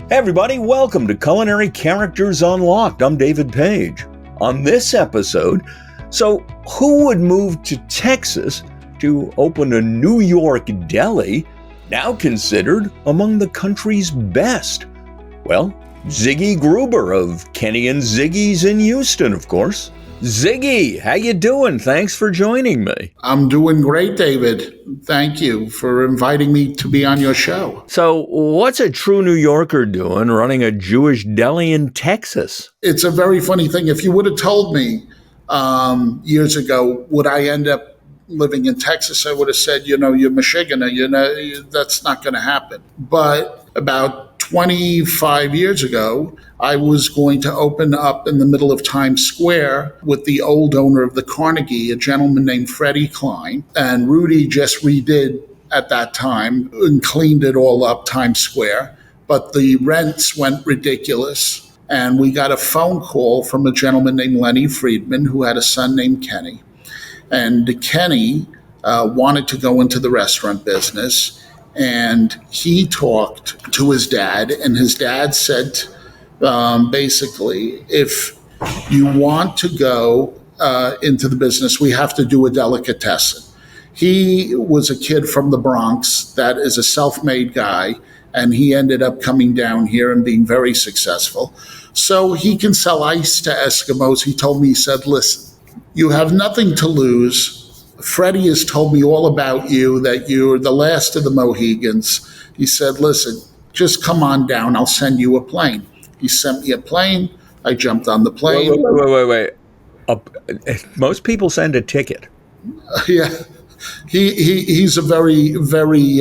Hey everybody, welcome to Culinary Characters Unlocked. I'm David Page. On this episode, who would move to Texas to open a New York deli, now considered among the country's best? Well, Ziggy Gruber of Kenny and Ziggy's in Houston, of course. Ziggy, how you doing? Thanks for joining me. I'm doing great, David. Thank you for inviting me to be on your show. So what's a true New Yorker doing running a Jewish deli in Texas? It's a very funny thing. If you would have told me years ago, would I end up living in Texas, I would have said, you're Michiganer, that's not going to happen. But about 25 years ago, I was going to open up in the middle of Times Square with the old owner of the Carnegie, a gentleman named Freddie Klein. And Rudy just redid at that time and cleaned it all up, Times Square. But the rents went ridiculous. And we got a phone call from a gentleman named Lenny Friedman who had a son named Kenny. And Kenny wanted to go into the restaurant business. And he talked to his dad, and his dad said, basically, if you want to go into the business, we have to do a delicatessen. He was a kid from the Bronx that is a self-made guy, and he ended up coming down here and being very successful. So he can sell ice to Eskimos. He told me, he said, listen, you have nothing to lose. Freddie has told me all about you, that you're the last of the Mohegans. He said, listen, just come on down. I'll send you a plane. He sent me a plane. I jumped on the plane. Wait. Most people send a ticket. Yeah. He's a very, very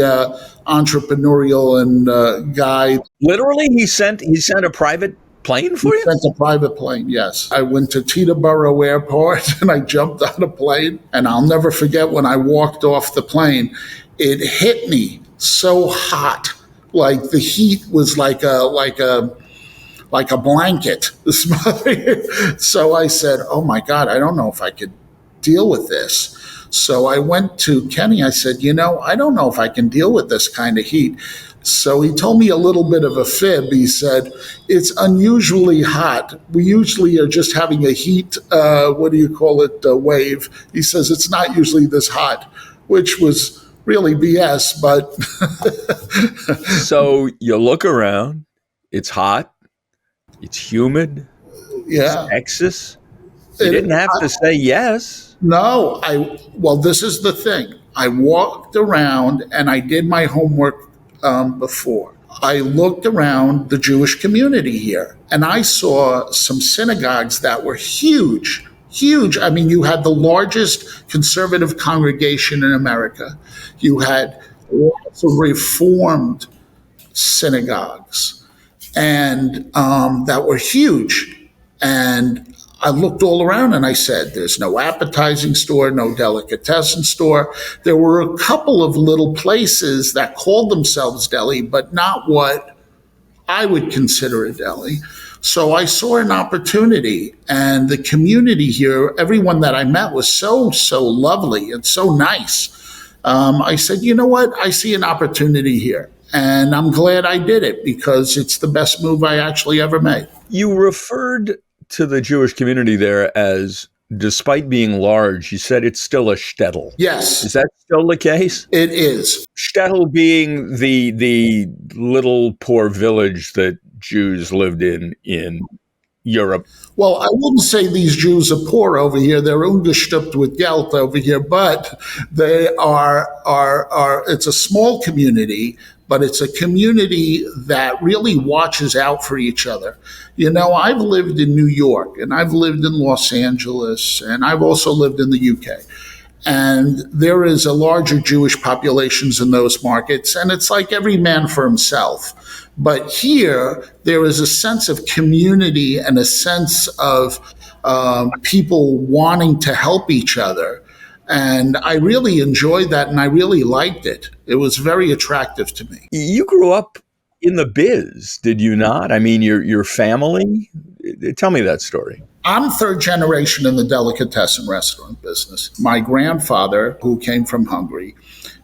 entrepreneurial and guy. Literally, he sent a private plane for you? Sent a private plane, yes. I went to Teterboro Airport and I jumped on a plane. And I'll never forget when I walked off the plane, it hit me so hot. Like the heat was like a blanket. So I said, oh my God, I don't know if I could deal with this. So I went to Kenny. I said, I don't know if I can deal with this kind of heat. So he told me a little bit of a fib. He said, it's unusually hot. We usually are just having a heat, wave. He says, it's not usually this hot, which was really BS, but. So you look around, it's hot, it's humid, yeah. It's Texas. You didn't have to say yes. No, this is the thing. I walked around and I did my homework before. I looked around the Jewish community here and I saw some synagogues that were huge. I mean, you had the largest conservative congregation in America. You had lots of Reformed synagogues and that were huge. And I looked all around and I said, there's no appetizing store, no delicatessen store. There were a couple of little places that called themselves deli, but not what I would consider a deli. So I saw an opportunity, and the community here, everyone that I met was so lovely and so nice. I said, you know what? I see an opportunity here. And I'm glad I did it because it's the best move I actually ever made. You referred to the Jewish community there as, despite being large, you said it's still a shtetl. Yes. Is that still the case? It is. Shtetl being the little poor village that Jews lived in Europe. Well, I wouldn't say these Jews are poor over here. They're ungestüpft with Geld over here, but they are it's a small community, but it's a community that really watches out for each other. I've lived in New York, and I've lived in Los Angeles, and I've also lived in the UK. And there is a larger Jewish populations in those markets, and it's like every man for himself. But here, there is a sense of community and a sense of people wanting to help each other. And I really enjoyed that, and I really liked it. It was very attractive to me. You grew up in the biz, did you not? I mean, your family? Tell me that story. I'm third generation in the delicatessen restaurant business. My grandfather, who came from Hungary,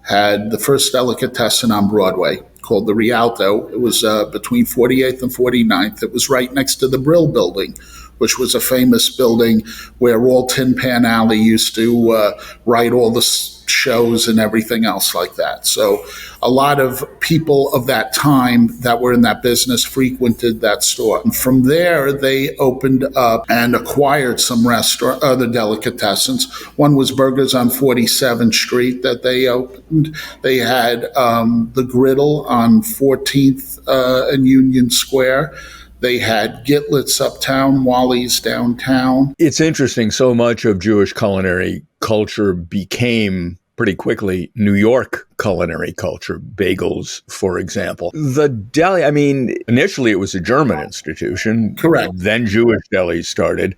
had the first delicatessen on Broadway, called the Rialto. It was between 48th and 49th. It was right next to the Brill Building, which was a famous building where all Tin Pan Alley used to write all the shows and everything else like that. So a lot of people of that time that were in that business frequented that store. And from there, they opened up and acquired some other delicatessens. One was Burgers on 47th Street that they opened. They had the Griddle on 14th and Union Square. They had Gitlit's uptown, Wally's downtown. It's interesting. So much of Jewish culinary culture became pretty quickly New York culinary culture. Bagels, for example. The deli, I mean, initially it was a German institution. Correct. Then Jewish delis started.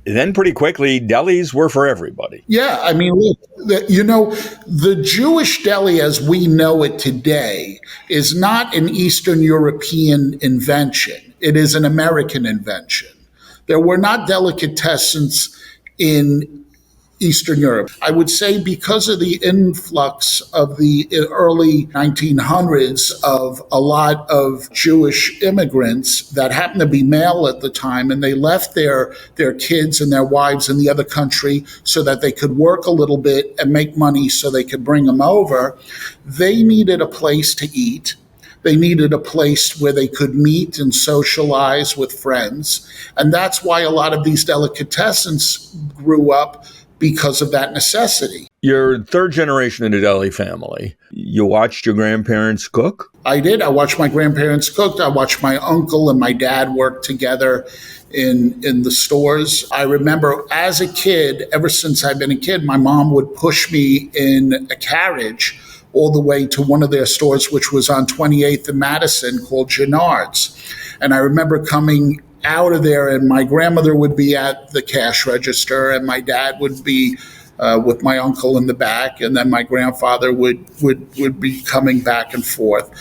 Then pretty quickly, delis were for everybody. Yeah, I mean, look, the Jewish deli as we know it today is not an Eastern European invention. It is an American invention. There were not delicatessens in Eastern Europe. I would say because of the influx of the early 1900s of a lot of Jewish immigrants that happened to be male at the time, and they left their kids and their wives in the other country so that they could work a little bit and make money so they could bring them over, they needed a place to eat. They needed a place where they could meet and socialize with friends. And that's why a lot of these delicatessens grew up, because of that necessity. You're third generation in a deli family. You watched your grandparents cook? I did. I watched my grandparents cook. I watched my uncle and my dad work together in the stores. I remember as a kid, ever since I've been a kid, my mom would push me in a carriage all the way to one of their stores, which was on 28th and Madison, called Gennard's. And I remember coming out of there, and my grandmother would be at the cash register, and my dad would be with my uncle in the back, and then my grandfather would be coming back and forth.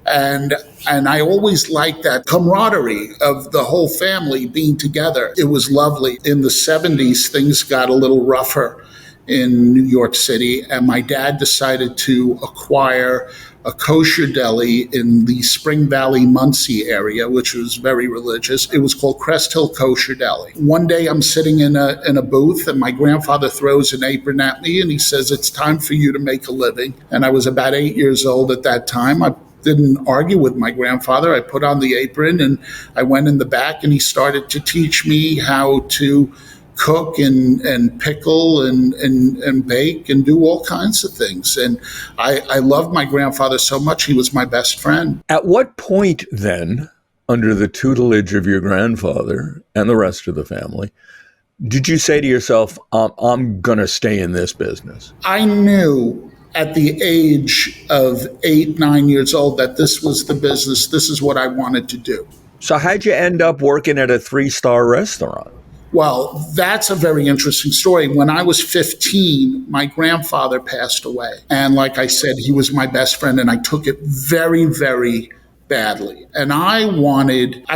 And I always liked that camaraderie of the whole family being together. It was lovely. In the 70s, things got a little rougher in New York City, and my dad decided to acquire a kosher deli in the Spring Valley, Muncie area, which was very religious. It was called Crest Hill Kosher Deli. One day I'm sitting in a booth, and my grandfather throws an apron at me, and he says, "It's time for you to make a living." And I was about 8 years old at that time. I didn't argue with my grandfather. I put on the apron, and I went in the back, and he started to teach me how to cook and pickle and bake and do all kinds of things. And I loved my grandfather so much. He was my best friend. At what point then, under the tutelage of your grandfather and the rest of the family, did you say to yourself, I'm going to stay in this business? I knew at the age of 8, 9 years old that this was the business. This is what I wanted to do. So how'd you end up working at a 3-star restaurant? Well, that's a very interesting story. When I was 15, my grandfather passed away. And like I said, he was my best friend, and I took it very, very badly. And I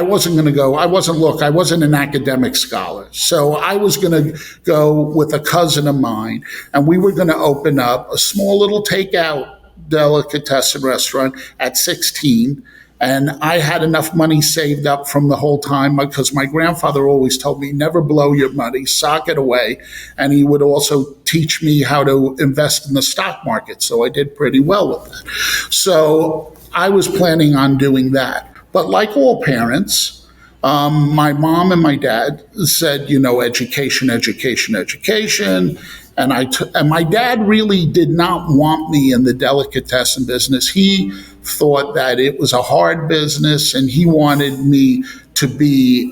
wasn't an academic scholar. So I was going to go with a cousin of mine, and we were going to open up a small little takeout delicatessen restaurant at 16. And I had enough money saved up from the whole time, because my grandfather always told me, never blow your money, sock it away. And he would also teach me how to invest in the stock market. So I did pretty well with that. So I was planning on doing that. But like all parents, my mom and my dad said, education, education, education. And my dad really did not want me in the delicatessen business. He thought that it was a hard business, and he wanted me to be,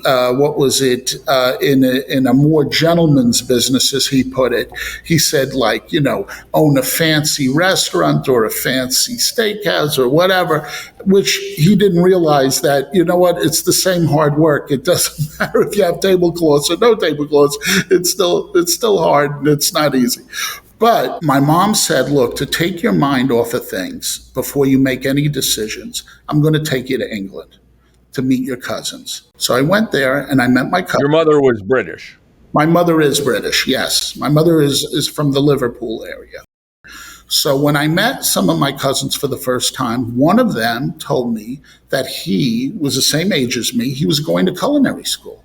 in a more gentleman's business, as he put it. He said, own a fancy restaurant or a fancy steakhouse or whatever, which he didn't realize that, it's the same hard work. It doesn't matter if you have tablecloths or no tablecloths. It's still hard, and it's not easy. But my mom said, look, to take your mind off of things before you make any decisions, I'm going to take you to England to meet your cousins. So I went there, and I met my cousin. Your mother was British. My mother is British, yes. My mother is from the Liverpool area. So when I met some of my cousins for the first time, one of them told me that he was the same age as me. He was going to culinary school.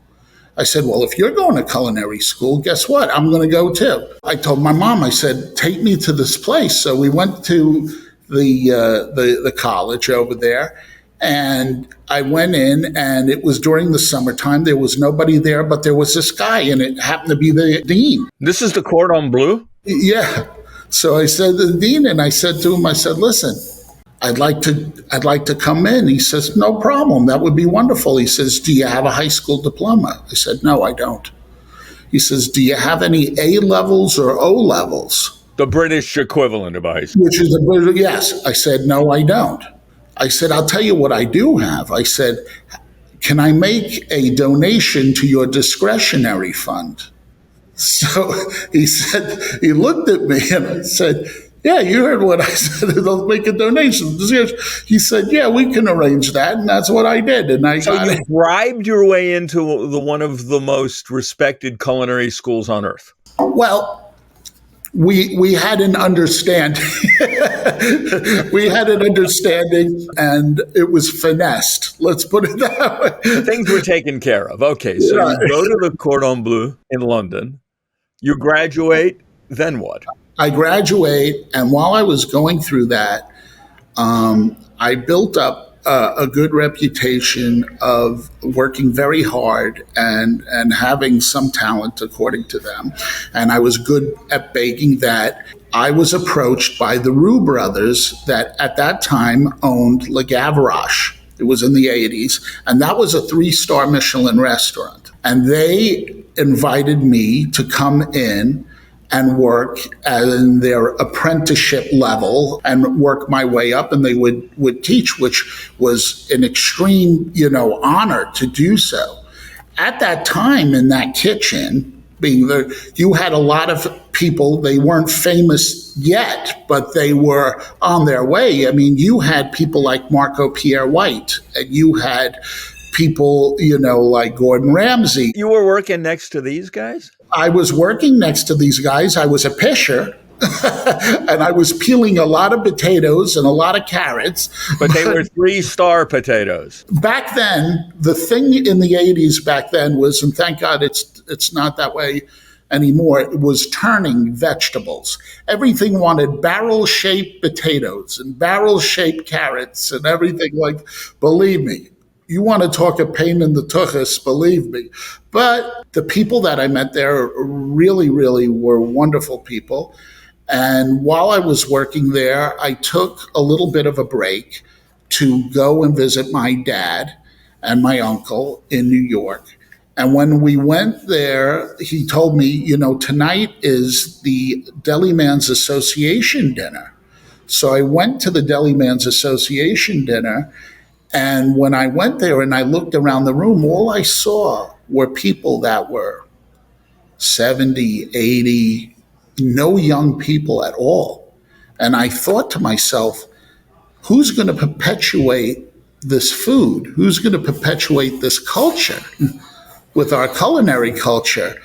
I said, well, if you're going to culinary school, guess what? I'm going to go too. I told my mom, I said, take me to this place. So we went to the college over there, and I went in, and it was during the summertime. There was nobody there, but there was this guy, and it happened to be the dean. This is the Cordon Bleu? Yeah. So I said to the dean, and I said to him, I said, listen, I'd like to come in. He says, no problem. That would be wonderful. He says, do you have a high school diploma? I said, no, I don't. He says, do you have any A levels or O levels? The British equivalent of high school. Which is yes. I said, no, I don't. I said, I'll tell you what I do have. I said, can I make a donation to your discretionary fund? So he said, he looked at me and I said, yeah, you heard what I said. They'll make a donation. He said, yeah, we can arrange that. And that's what I did. And I So you bribed your way into one of the most respected culinary schools on earth. Well, we had an understanding. We had an understanding, and it was finessed. Let's put it that way. Things were taken care of. Okay, so Yeah. you go to the Cordon Bleu in London. You graduate, then what? I graduate, and while I was going through that, I built up a good reputation of working very hard and having some talent, according to them. And I was good at baking. That I was approached by the Roux brothers that at that time owned Le Gavroche. It was in the 80s, and that was a 3-star Michelin restaurant. And they invited me to come in and work in their apprenticeship level and work my way up, and they would teach, which was an extreme, honor to do so. At that time in that kitchen, you had a lot of people. They weren't famous yet, but they were on their way. I mean, you had people like Marco Pierre White, and you had people, like Gordon Ramsay. You were working next to these guys? I was working next to these guys. I was a pisher. And I was peeling a lot of potatoes and a lot of carrots. But they were 3-star potatoes. Back then, the thing in the 80s back then was, and thank God it's not that way anymore, it was turning vegetables. Everything wanted barrel-shaped potatoes and barrel-shaped carrots and everything. Like, believe me, you want to talk a pain in the tuchus, believe me. But the people that I met there really, really were wonderful people. And while I was working there, I took a little bit of a break to go and visit my dad and my uncle in New York. And when we went there, he told me, tonight is the Deliman's Association dinner. So I went to the Deliman's Association dinner. And when I went there and I looked around the room, all I saw were people that were 70, 80, no young people at all. And I thought to myself, who's going to perpetuate this food? Who's going to perpetuate this culture with our culinary culture?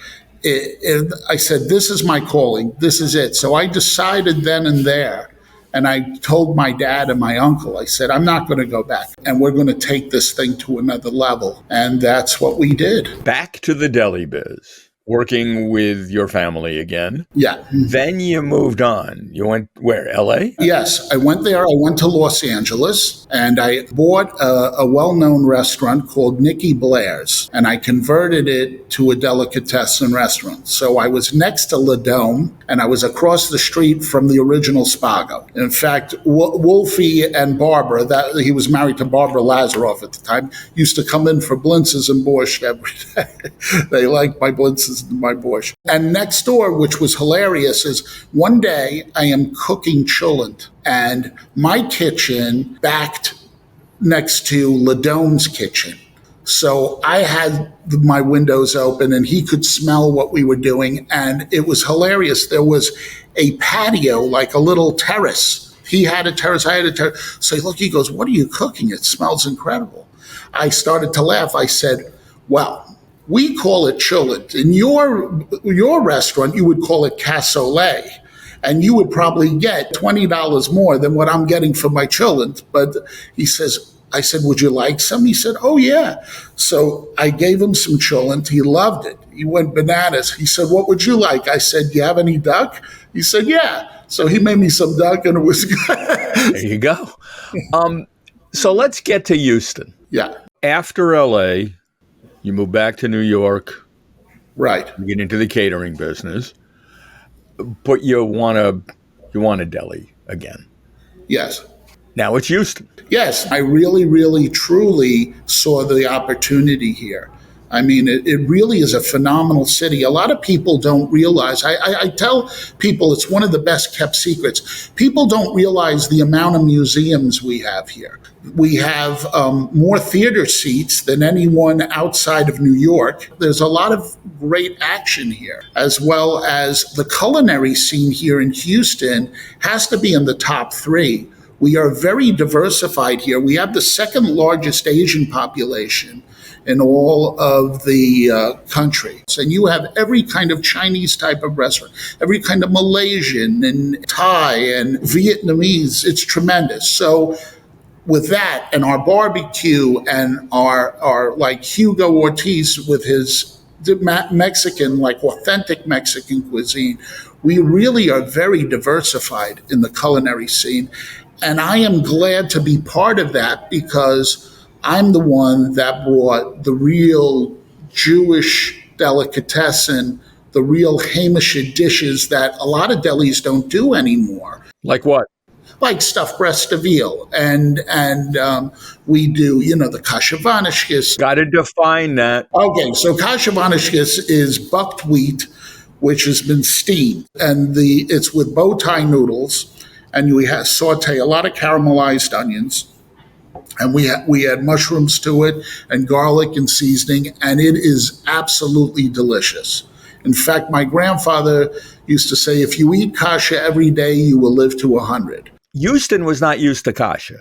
I said, this is my calling. This is it. So I decided then and there. And I told my dad and my uncle, I said, I'm not going to go back. And we're going to take this thing to another level. And that's what we did. Back to the deli biz, working with your family again. Yeah. Then you moved on. You went where, LA? Yes, I went there. I went to Los Angeles, and I bought a well-known restaurant called Nicky Blair's, and I converted it to a delicatessen restaurant. So I was next to Le Dome, and I was across the street from the original Spago. In fact, Wolfie and Barbara, he was married to Barbara Lazaroff at the time, used to come in for blintzes and borscht every day. They liked my blintzes and my borscht. And next door, which was hilarious, is one day I am cooking cholent, and my kitchen backed next to Le Dome's kitchen. So I had my windows open and he could smell what we were doing. And it was hilarious. There was a patio, like a little terrace. He had a terrace, I had a terrace. So he goes, what are you cooking? It smells incredible. I started to laugh. I said, well, we call it cholent. In your restaurant, you would call it cassoulet. and you would probably get $20 more than what I'm getting for my chillin. But he says, I said, would you like some? He said, oh, yeah. So I gave him some chillin. He loved it. He went bananas. He said, what would you like? I said, do you have any duck? He said, yeah. So he made me some duck, and it was good. There you go. So let's get to Houston. Yeah. After L.A., you move back to New York. Right. You get into the catering business, but you want a deli again. Yes. Now it's Houston. Yes, I really, really, truly saw the opportunity here. I mean, it really is a phenomenal city. A lot of people don't realize. I tell people it's one of the best kept secrets. People don't realize the amount of museums we have here. We have more theater seats than anyone outside of New York. There's a lot of great action here, as well as the culinary scene here in Houston has to be in the top 3. We are very diversified here. We have the second largest Asian population in all of the country. And you have every kind of Chinese type of restaurant, every kind of Malaysian and Thai and Vietnamese. It's tremendous. So with that and our barbecue and our like Hugo Ortiz with his Mexican, like authentic Mexican cuisine, we really are very diversified in the culinary scene. And I am glad to be part of that because I'm the one that brought the real Jewish delicatessen, the real Hamish dishes that a lot of delis don't do anymore. Like what? Like stuffed breast of veal. And we do, the kashavanishkis. Got to define that. Okay, so kashavanishkis is bucked wheat, which has been steamed. And it's with bow tie noodles. And we saute a lot of caramelized onions. And we add mushrooms to it and garlic and seasoning, and it is absolutely delicious. In fact, my grandfather used to say, if you eat kasha every day, you will live to 100. Houston was not used to kasha,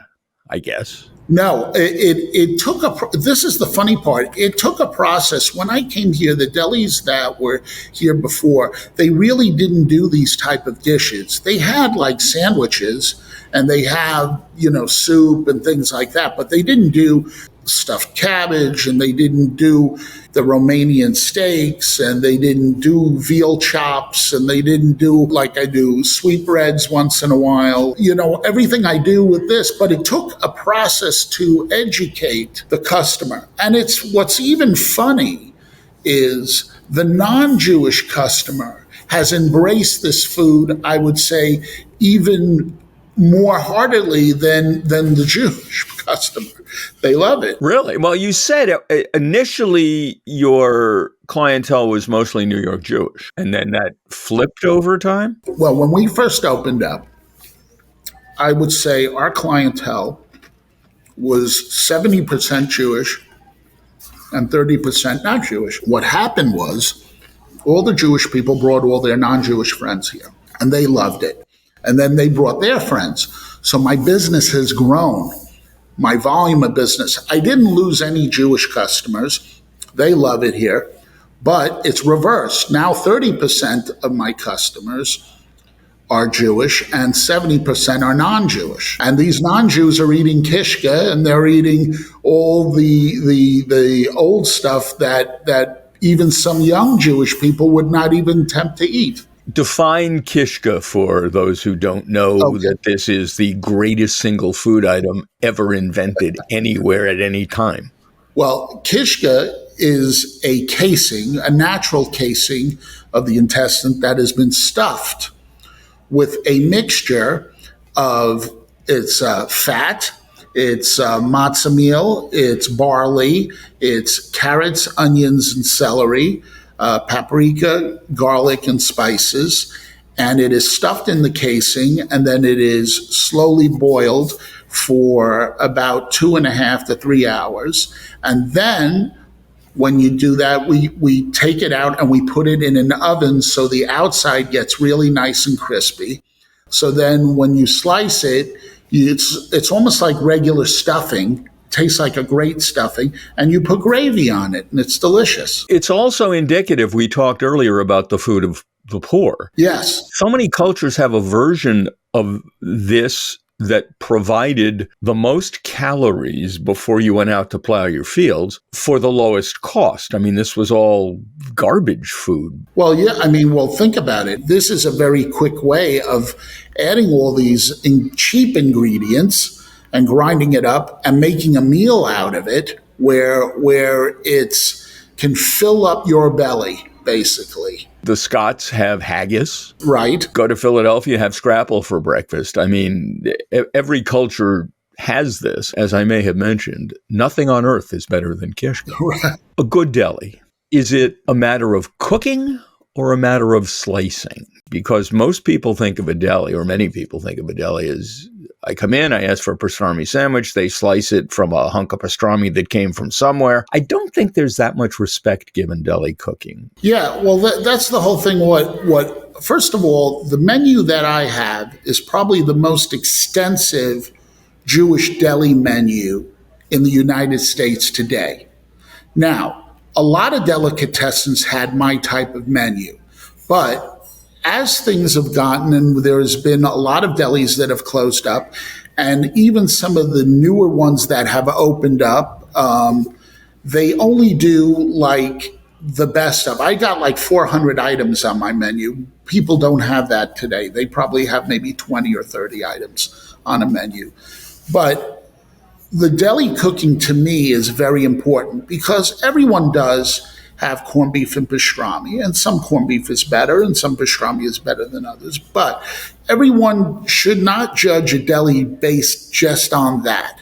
I guess. No, it took this is the funny part. It took a process. When I came here, the delis that were here before, they really didn't do these type of dishes. They had like sandwiches and they have, soup and things like that, but they didn't do stuffed cabbage and they didn't do the Romanian steaks and they didn't do veal chops and they didn't do like I do sweetbreads once in a while, everything I do with this, but it took a process to educate the customer. And what's even funny is the non-Jewish customer has embraced this food, I would say, even more heartily than the Jewish customer. They love it. Really? Well, you said initially your clientele was mostly New York Jewish, and then that flipped over time? Well, when we first opened up, I would say our clientele was 70% Jewish and 30% not Jewish. What happened was all the Jewish people brought all their non-Jewish friends here, and they loved it. And then they brought their friends. So my business has grown, my volume of business. I didn't lose any Jewish customers. They love it here. But it's reversed. Now 30% of my customers are Jewish and 70% are non-Jewish. And these non-Jews are eating kishka and they're eating all the old stuff that even some young Jewish people would not even attempt to eat. Define kishka for those who don't know that this is the greatest single food item ever invented anywhere at any time. Well, kishka is a casing, a natural casing of the intestine that has been stuffed with a mixture of fat, it's matzah meal, it's barley, it's carrots, onions, and celery, paprika, garlic, and spices. And it is stuffed in the casing, and then it is slowly boiled for about 2.5 to 3 hours. And then when you do that, we take it out and we put it in an oven so the outside gets really nice and crispy. So then when you slice it, it's almost like regular stuffing. Tastes like a great stuffing, and you put gravy on it, and it's delicious. It's also indicative, we talked earlier about the food of the poor. Yes. So many cultures have a version of this that provided the most calories before you went out to plow your fields for the lowest cost. I mean, this was all garbage food. Well, yeah, think about it. This is a very quick way of adding all these cheap ingredients and grinding it up and making a meal out of it where it's can fill up your belly, basically. The Scots have haggis. Right. Go to Philadelphia, have scrapple for breakfast. I mean, every culture has this. As I may have mentioned, nothing on earth is better than kishka. Right. A good deli. Is it a matter of cooking or a matter of slicing? Because most people think of a deli, or many people think of a deli as, I come in, I ask for a pastrami sandwich, they slice it from a hunk of pastrami that came from somewhere. I don't think there's that much respect given deli cooking. Yeah, well, that's the whole thing. First of all, the menu that I have is probably the most extensive Jewish deli menu in the United States today. Now, a lot of delicatessens had my type of menu, but as things have gotten, and there's been a lot of delis that have closed up, and even some of the newer ones that have opened up, they only do like the best of. I got like 400 items on my menu. People don't have that today. They probably have maybe 20 or 30 items on a menu. But the deli cooking to me is very important because everyone does have corned beef and pastrami, and some corned beef is better and some pastrami is better than others. But everyone should not judge a deli based just on that.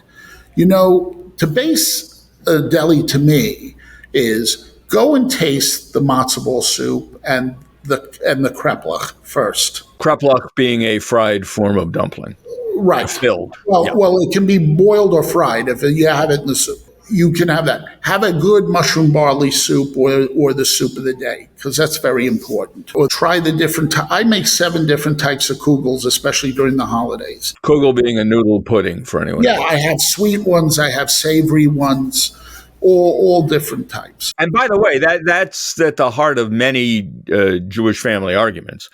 To base a deli to me is go and taste the matzo ball soup and the kreplach first. Kreplach being a fried form of dumpling. Right. Filled. Well, it can be boiled or fried if you have it in the soup. You can have that. Have a good mushroom barley soup or the soup of the day, because that's very important. Or try the different I make 7 different types of kugels, especially during the holidays. Kugel being a noodle pudding for anyone. Yeah, I have sweet ones, I have savory ones, all different types. And by the way, that's at the heart of many Jewish family arguments.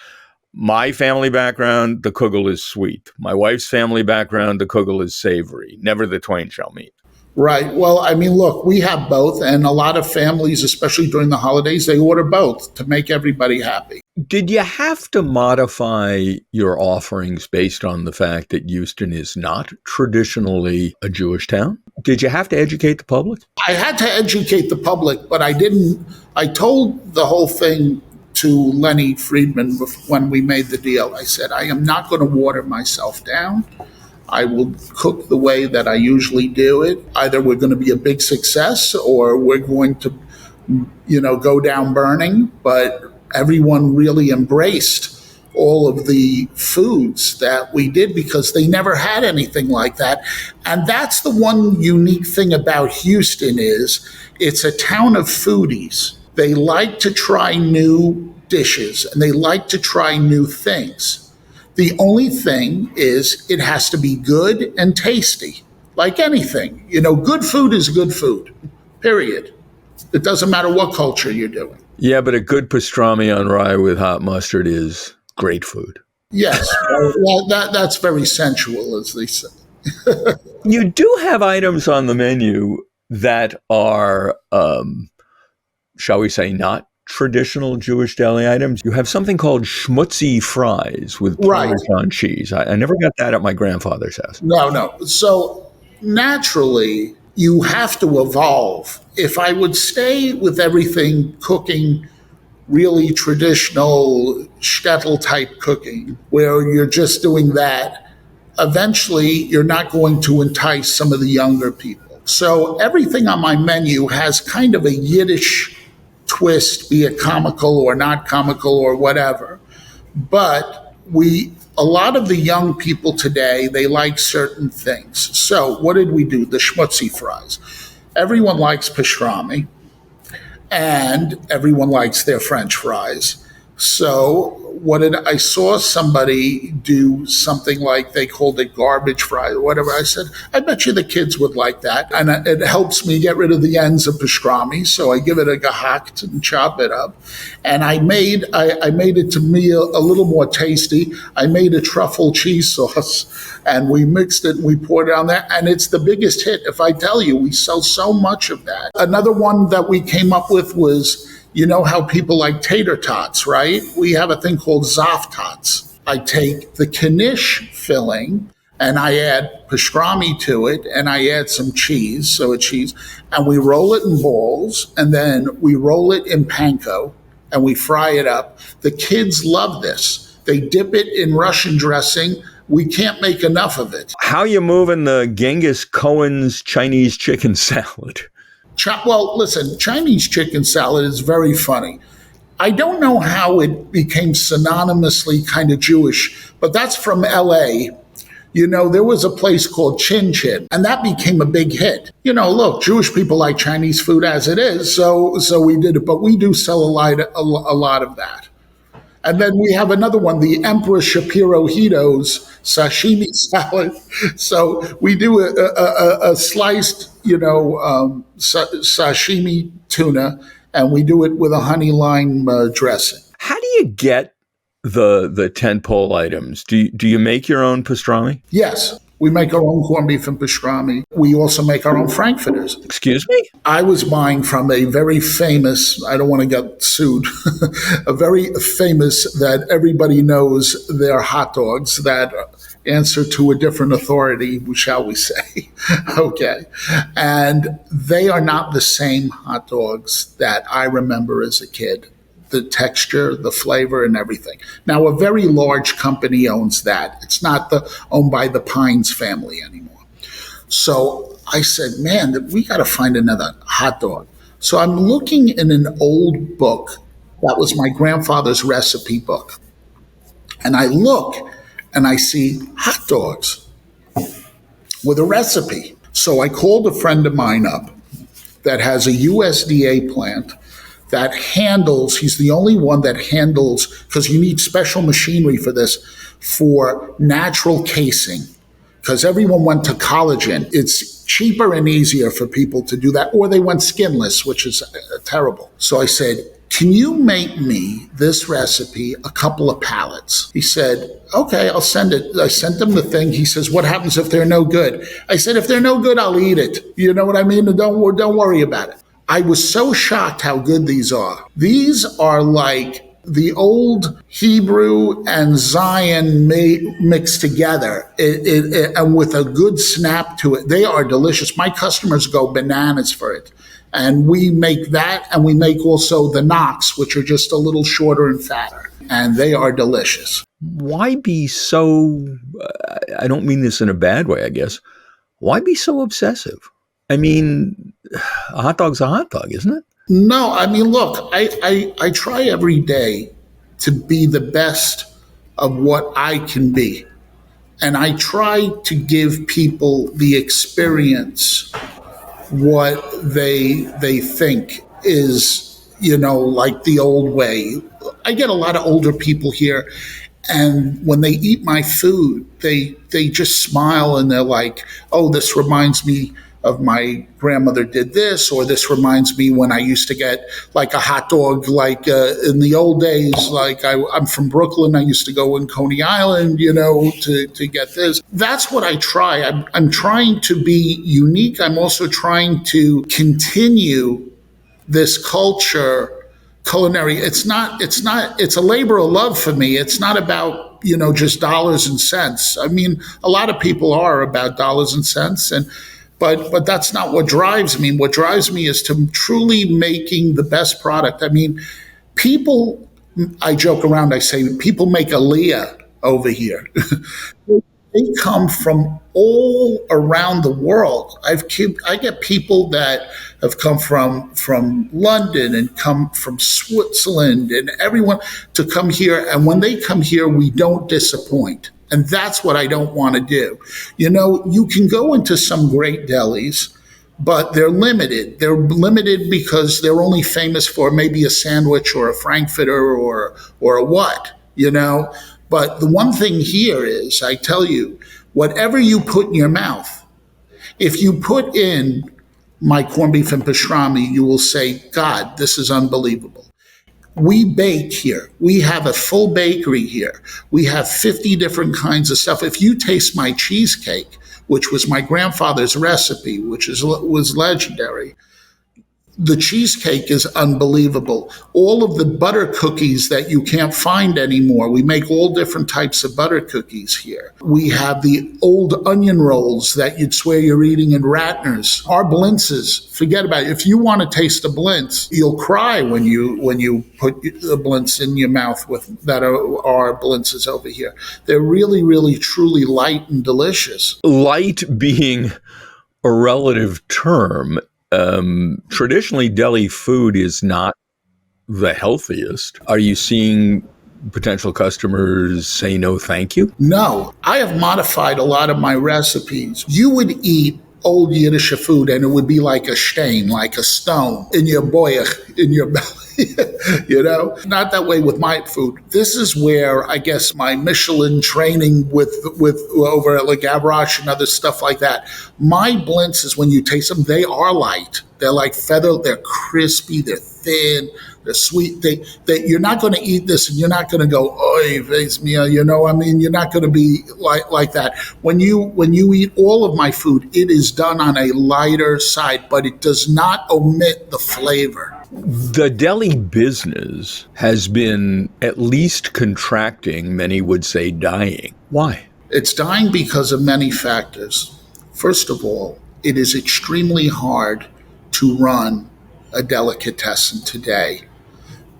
My family background, the kugel is sweet. My wife's family background, the kugel is savory. Never the twain shall meet. Right. Well, look, we have both, and a lot of families, especially during the holidays, they order both to make everybody happy. Did you have to modify your offerings based on the fact that Houston is not traditionally a Jewish town? Did you have to educate the public? I had to educate the public, but I didn't. I told the whole thing to Lenny Friedman when we made the deal. I said, I am not going to water myself down. I will cook the way that I usually do it. Either we're going to be a big success or we're going to, go down burning. But everyone really embraced all of the foods that we did because they never had anything like that. And that's the one unique thing about Houston is it's a town of foodies. They like to try new dishes and they like to try new things. The only thing is it has to be good and tasty, like anything. Good food is good food, period. It doesn't matter what culture you're doing. Yeah, but a good pastrami on rye with hot mustard is great food. Yes, well, that's very sensual, as they say. You do have items on the menu that are, shall we say, not traditional Jewish deli items. You have something called schmutzy fries with Parmesan cheese. I never got that at my grandfather's house. No. So naturally, you have to evolve. If I would stay with everything cooking really traditional shtetl type cooking, where you're just doing that, eventually you're not going to entice some of the younger people. So everything on my menu has kind of a Yiddish twist, be it comical or not comical or whatever. But a lot of the young people today, they like certain things. So what did we do? The schmutzy fries. Everyone likes pastrami and everyone likes their French fries. So I saw somebody do something like they called it garbage fry or whatever. I said, I bet you the kids would like that. And it helps me get rid of the ends of pastrami. So I give it a gehacked and chop it up. And I made it to me a little more tasty. I made a truffle cheese sauce and we mixed it and we poured it on there. And it's the biggest hit. If I tell you, we sell so much of that. Another one that we came up with was, you know how people like tater tots, right? We have a thing called Zoff tots. I take the knish filling and I add pastrami to it and I add some cheese, so it's cheese, and we roll it in balls and then we roll it in panko and we fry it up. The kids love this. They dip it in Russian dressing. We can't make enough of it. How you moving the Genghis Cohen's Chinese chicken salad? Well, listen, Chinese chicken salad is very funny. I don't know how it became synonymously kind of Jewish, but that's from LA. You know, there was a place called Chin Chin, and that became a big hit. You know, look, Jewish people like Chinese food as it is, so we did it, but we do sell a lot of that. And then we have another one, the Emperor Shapiro Hito's sashimi salad. So we do a sliced, sashimi tuna, and we do it with a honey lime dressing. How do you get the tentpole items? Do you make your own pastrami? Yes. We make our own corned beef and pastrami. We also make our own frankfurters. Excuse me? I was buying from a very famous, I don't want to get sued, a very famous that everybody knows their hot dogs that answer to a different authority, shall we say. Okay. And they are not the same hot dogs that I remember as a kid. The texture, the flavor, and everything. Now, a very large company owns that. It's not owned by the Pines family anymore. So I said, man, we got to find another hot dog. So I'm looking in an old book. That was my grandfather's recipe book. And I look and I see hot dogs with a recipe. So I called a friend of mine up that has a USDA plant that handles, he's the only one that handles, because you need special machinery for this, for natural casing, because everyone went to collagen. It's cheaper and easier for people to do that, or they went skinless, which is terrible. So I said, can you make me this recipe, a couple of pallets? He said, okay, I'll send it. I sent him the thing. He says, what happens if they're no good? I said, if they're no good, I'll eat it. You know what I mean? Don't worry about it. I was so shocked how good these are. These are like the old Hebrew and Zion mixed together and with a good snap to it. They are delicious. My customers go bananas for it. And we make that, and we make also the knocks, which are just a little shorter and fatter. And they are delicious. Why be so, I don't mean this in a bad way, I guess. Why be so obsessive? I mean, a hot dog's a hot dog, isn't it? No, I mean, look, I try every day to be the best of what I can be. And I try to give people the experience what they think is, like the old way. I get a lot of older people here, and when they eat my food, they just smile and they're like, oh, this reminds me of my grandmother did this, or this reminds me when I used to get like a hot dog, like in the old days, like I'm from Brooklyn. I used to go in Coney Island, to get this. That's what I try. I'm trying to be unique. I'm also trying to continue this culture, culinary. It's a labor of love for me. It's not about, just dollars and cents. I mean, a lot of people are about dollars and cents, But that's not what drives me. What drives me is to truly making the best product. I mean, people, I joke around, I say, people make Aliyah over here. They come from all around the world. I get people that have come from London and come from Switzerland and everyone to come here. And when they come here, we don't disappoint. And that's what I don't want to do. You can go into some great delis, but they're limited. They're limited because they're only famous for maybe a sandwich or a frankfurter or a what. you know. But the one thing here is, I tell you, whatever you put in your mouth, if you put in my corned beef and pastrami, you will say, God, this is unbelievable. We bake here. We have a full bakery here. We have 50 different kinds of stuff. If you taste my cheesecake, which was my grandfather's recipe, was legendary, the cheesecake is unbelievable. All of the butter cookies that you can't find anymore. We make all different types of butter cookies here. We have the old onion rolls that you'd swear you're eating in Ratner's. Our blintzes, forget about it. If you want to taste a blintz, you'll cry when you put the blintz in your mouth with that are our blintzes over here. They're really, really, truly light and delicious. Light being a relative term. Traditionally, deli food is not the healthiest. Are you seeing potential customers say no, thank you? No, I have modified a lot of my recipes. You would eat old Yiddish food and it would be like a stain, like a stone in your boyach, in your belly. You know, not that way with my food. This is where I guess my Michelin training with over at Le Gavroche and other stuff like that. My blintzes, when you taste them, they are light. They're like feather. They're crispy. They're thin. They're sweet. They you're not going to eat this and you're not going to go, oy vez mia, you know. I mean, you're not going to be like that. When you eat all of my food, it is done on a lighter side, but it does not omit the flavor. The deli business has been at least contracting, many would say dying. Why? It's dying because of many factors. First of all, it is extremely hard to run a delicatessen today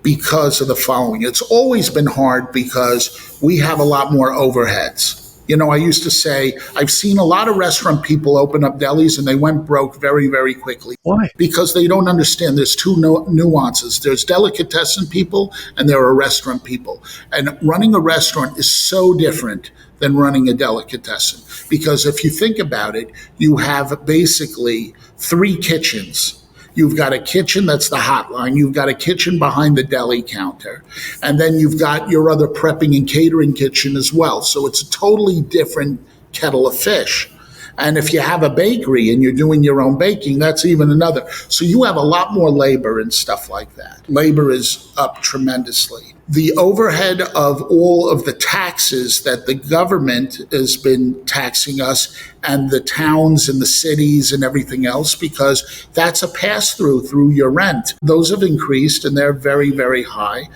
because of the following. It's always been hard because we have a lot more overheads. You know, I used to say, I've seen a lot of restaurant people open up delis and they went broke very, very quickly. Why? Because they don't understand there's two nuances. There's delicatessen people and there are restaurant people. And running a restaurant is so different than running a delicatessen. Because if you think about it, you have basically 3 kitchens. You've got a kitchen that's the hotline. You've got a kitchen behind the deli counter. And then you've got your other prepping and catering kitchen as well. So it's a totally different kettle of fish. And if you have a bakery and you're doing your own baking, that's even another. So you have a lot more labor and stuff like that. Labor is up tremendously. The overhead of all of the taxes that the government has been taxing us and the towns and the cities and everything else, because that's a pass-through through your rent. Those have increased and they're very, very high.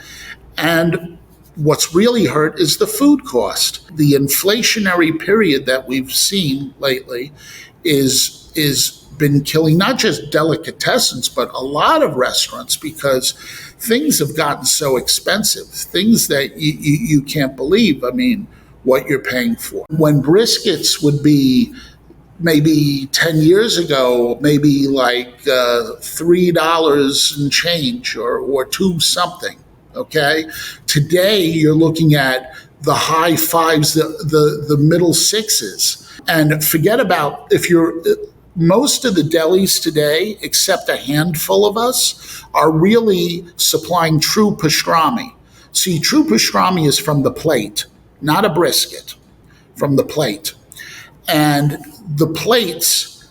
And what's really hurt is the food cost. The inflationary period that we've seen lately is been killing not just delicatessens, but a lot of restaurants because things have gotten so expensive, things that you can't believe, I mean, what you're paying for. When briskets would be maybe 10 years ago, maybe like $3 and change or 2 something. Okay. Today, you're looking at the high 5s, the middle 6s. And forget about most of the delis today, except a handful of us, are really supplying true pastrami. See, true pastrami is from the plate, not a brisket, from the plate. And the plates,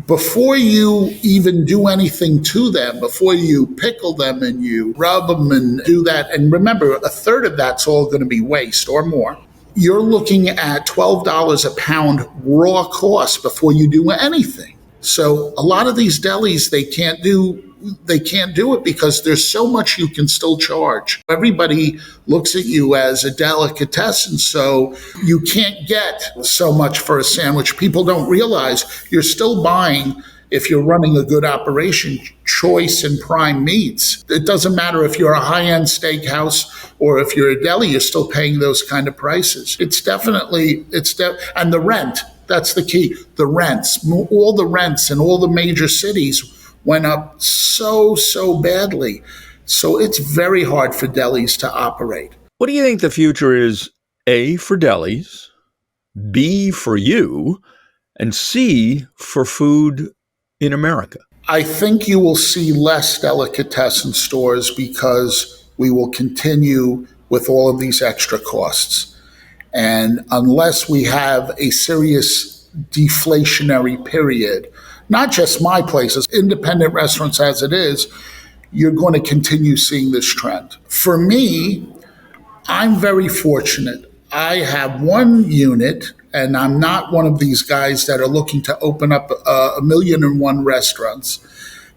before you even do anything to them, before you pickle them and you rub them and do that, and remember, a third of that's all going to be waste or more. You're looking at $12 a pound raw cost before you do anything. So a lot of these delis, they can't do it because there's so much you can still charge. Everybody looks at you as a delicatessen, so you can't get so much for a sandwich. People don't realize you're still buying, if you're running a good operation, choice and prime meats. It doesn't matter if you're a high-end steakhouse or if you're a deli, you're still paying those kind of prices. And the rent. That's the key. The rents, all the rents in all the major cities went up so badly. So it's very hard for delis to operate. What do you think the future is, A, for delis, B, for you, and C, for food in America? I think you will see less delicatessen stores because we will continue with all of these extra costs. And unless we have a serious deflationary period, not just my places, independent restaurants as it is, you're going to continue seeing this trend. For me, I'm very fortunate. I have one unit, and I'm not one of these guys that are looking to open up a million and one restaurants.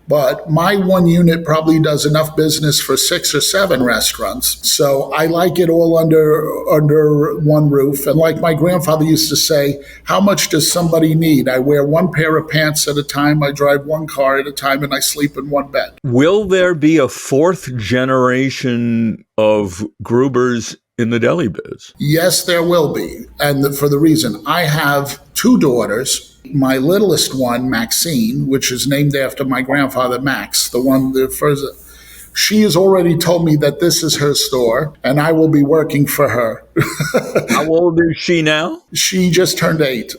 But my one unit probably does enough business for 6 or 7 restaurants. So I like it all under one roof. And like my grandfather used to say, how much does somebody need? I wear one pair of pants at a time, I drive one car at a time, and I sleep in one bed. Will there be a 4th generation of Grubers in the deli biz? Yes, there will be. And for the reason, I have 2 daughters. My littlest one, Maxine, which is named after my grandfather, Max, the first, she has already told me that this is her store and I will be working for her. How old is she now? She just turned 8.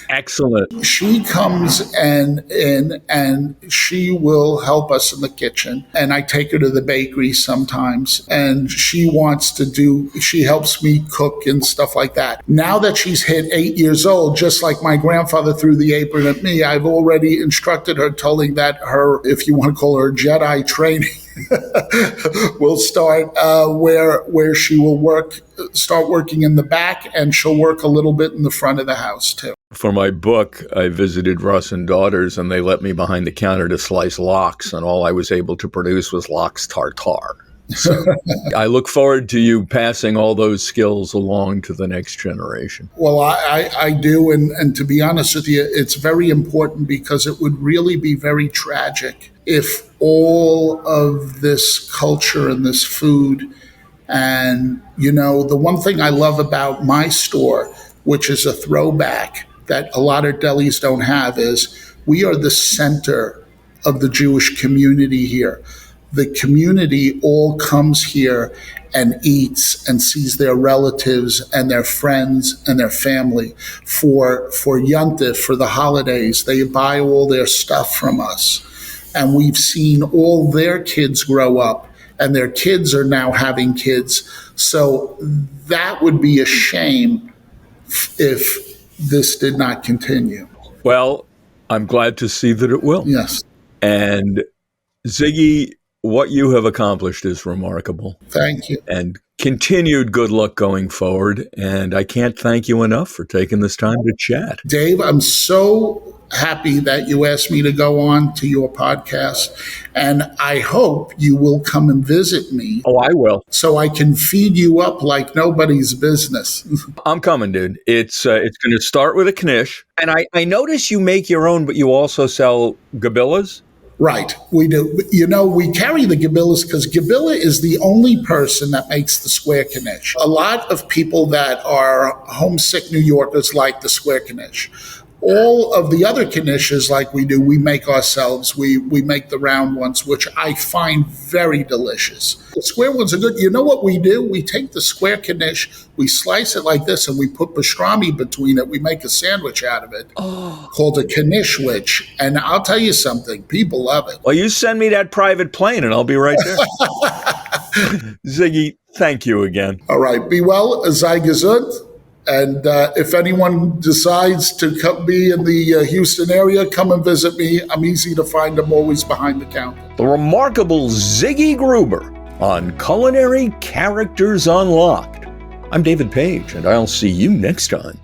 Excellent. She comes and she will help us in the kitchen. And I take her to the bakery sometimes. And she helps me cook and stuff like that. Now that she's hit 8 years old, just like my grandfather threw the apron at me, I've already instructed her, telling that her, if you want to call her Jedi training, will start where she will start working in the back, and she'll work a little bit in the front of the house too. For my book, I visited Russ and Daughters, and they let me behind the counter to slice lox, and all I was able to produce was lox tartare. So I look forward to you passing all those skills along to the next generation. Well, I do, and to be honest with you, it's very important, because it would really be very tragic if all of this culture and this food, and the one thing I love about my store, which is a throwback that a lot of delis don't have, is we are the center of the Jewish community here. The community all comes here and eats and sees their relatives and their friends and their family for Yontif, for the holidays. They buy all their stuff from us. And we've seen all their kids grow up, and their kids are now having kids. So that would be a shame if this did not continue. Well, I'm glad to see that it will. Yes. And Ziggy, what you have accomplished is remarkable. Thank you. And continued good luck going forward. And I can't thank you enough for taking this time to chat. Dave, I'm so happy that you asked me to go on to your podcast. And I hope you will come and visit me. Oh, I will. So I can feed you up like nobody's business. I'm coming, dude. It's going to start with a knish. And I notice you make your own, but you also sell gabillas. Right, we do. We carry the gabillas because Gabilla is the only person that makes the square knish. A lot of people that are homesick New Yorkers like the square knish. All of the other knishes like we do, we make ourselves. We make the round ones, which I find very delicious. The square ones are good. You know what we do? We take the square knish, we slice it like this, and we put pastrami between it. We make a sandwich out of it called a knishwich. And I'll tell you something, people love it. Well, you send me that private plane and I'll be right there. Ziggy, thank you again. All right, be well, sei gesund. And if anyone decides to be in the Houston area, come and visit me. I'm easy to find. I'm always behind the counter. The remarkable Ziggy Gruber on Culinary Characters Unlocked. I'm David Page, and I'll see you next time.